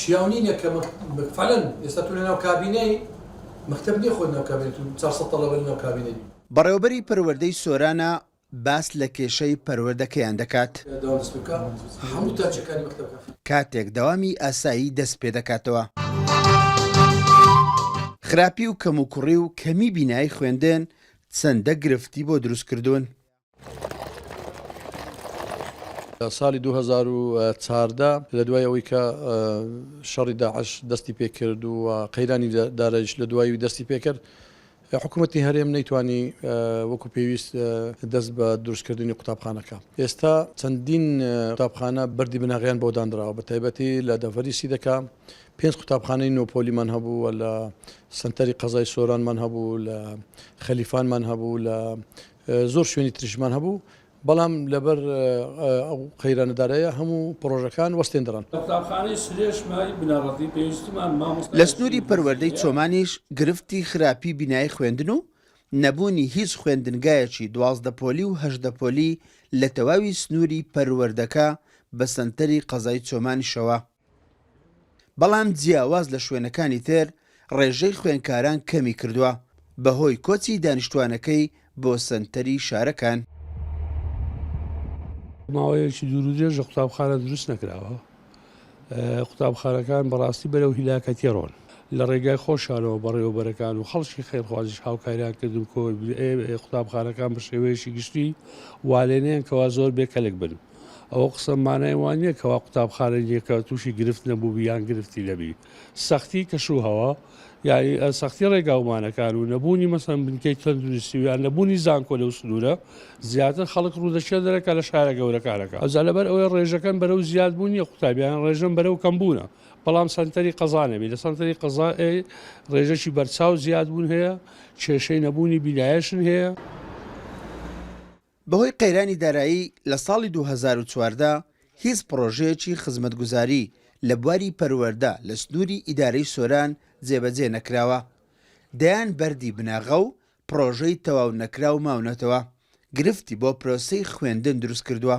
شیاونینە کە فعلەن ئێستا تو لەناو کابینەی مەکتەب نییە خۆی ناو کابینێت و 400 تەڵەبە لەناو کابینەی. بەڕێوەبەری پەروەردەی سۆرانە باس لە کێشەی پەروەردەکەیان دەکات. هەموو تاچەکانی مەکتەبەکە کاتێک دەوامی ئاسایی دەست پێ دەکاتەوە. خراپی و کەموکوڕی و کەمی بینایی خوێندن چەندە گرفتی بۆ دروستکردوون. ساڵی 2014 لە دوای ئەوەی کە شەڕی داعش دەستی پێکرد و قەیرانی داعش لە دوایی دەستی پێکرد، حکوومەتی هەرێم نەیتوانی وەکو پێویست دەست بە دروستکردنی قوتابخانەکە. ئێستا چەندین قوتابخانە بەردی بناغیان بۆ دانراوە، بە تایبەتی لە دەڤەری سیدەکە 5 قوتابخانەی نۆپۆلیمان هەبوو، لە سنتەری قەزای سۆرانمان هەبوو، لە خەلیفانمان هەبوو، لە زۆر شوێنی تریشمان هەبوو، بەڵام لەبەر ئەو قەیرانەدارەیە هەموو پرۆژەکان وەستێندران. لە سنووری پەروەردەی چۆمانیش گرفتی خراپی بینایی خوێندن و نەبوونی هیچ خوێندنگایەکی 12 پۆلی و 18 پۆلی لە تەواوی سنووری پەروەردەکە بە سەنتەری قەزای چۆمانیشەوە. بەڵام جیاواز لە شوێنەکانی تر ڕێژەی خوێنکاران کەمی کردووە بەهۆی کۆچی دانیشتوانەکەی بۆ سەنتەری شارەکان. ماوەیەکی دوورودێژە قوتابخانە دروست نەکراوە. قوتابخانەکان بەڕاستی بەرەو هیلاکەتی ڕۆن لە ڕێگای خۆشانەوە بەڕێوەبەرەکان و خەڵکی خێرخوازیش هاوکاریان کردن کۆ قوتابخانەکان بە شێوەیەشی گشتی والێنەیەن کەوا زۆر بێکەلێک بن. ئەوە قسەمانای وانە کەوا قوتابخانەیەکە تووشی گرفت نەبوو بیان گرفتی لەبی سەختی کەشوهەوە، یعنی سەختی ڕێگاومانەکان و نەبوونی مەسەن بنکەی تەندروستی و یان نەبوونی زانکۆ لەو سنوورە زیاتر خەڵک ڕوودەچێت دەرەکە لە شارە گەورەکانەکە. ئەوجا لەبەر ئەوەی ڕێژەکان بەرەو زیادبوونیە قوتابیان ڕێژەم بەرەو کەمبوونە، بەڵام سەنتەری قەزانەبی لە سەنتەری قەزای ڕێژەی بەرچاو زیادبوون هەیە، کێشەی نەبوونی بینایەشن هەیە. بەهۆی قەیرانی دارایی لە ساڵی 2014 هیچ پرۆژەیەکی خزمەتگوزاری لە بواری پەروەردە لە سنووری ئیدارەی سۆران جێبەجێ نەکراوە. دەیان بەردی بناغە و پرۆژەی تەواو نەکرا و ماونەتەوە گرفتی بۆ پرۆسەی خوێندن دروست کردووە.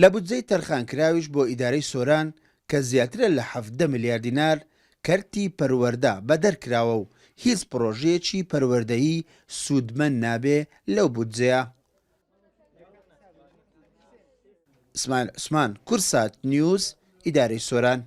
لە بودجەی تەرخانکراویش بۆ ئیدارەی سۆران کە زیاترە لە 17 ملیار دینار کەرتی پەروەردە بەدەرکراوە و هیچ پرۆژەیەکی پەروەردەیی سوودمەند نابێ لەو بودجەیە. اسماعیل عوسمان، کورسات نیوز، ئیدارەی سۆران.